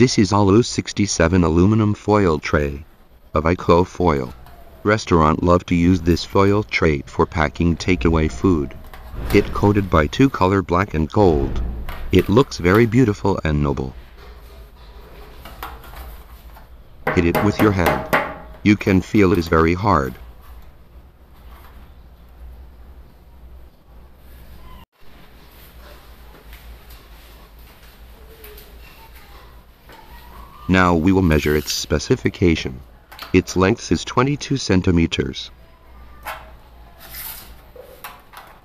This is Aikou 67 aluminum foil tray of Aikou foil. Restaurant love to use this foil tray for packing takeaway food. It coated by two color black and gold. It looks very beautiful and noble. Hit it with your hand. You can feel it is very hard. Now we will measure its specification. Its length is 22 centimeters.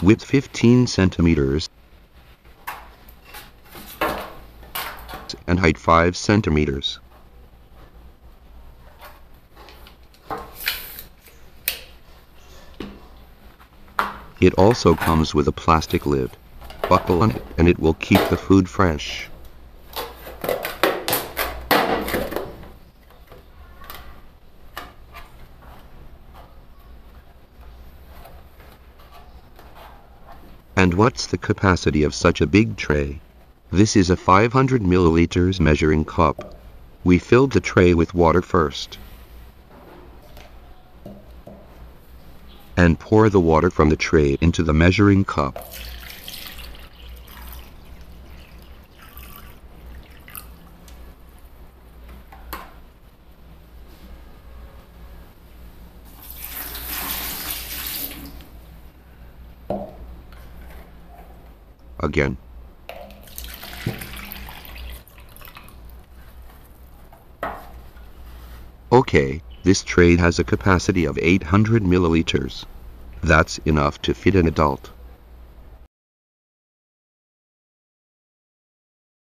Width 15 centimeters. And height 5 centimeters. It also comes with a plastic lid. Buckle on it and it will keep the food fresh. And what's the capacity of such a big tray? This is a 500 milliliters measuring cup. We filled the tray with water first. And pour the water from the tray into the measuring cup. Again. Okay, this tray has a capacity of 800 milliliters. That's enough to fit an adult.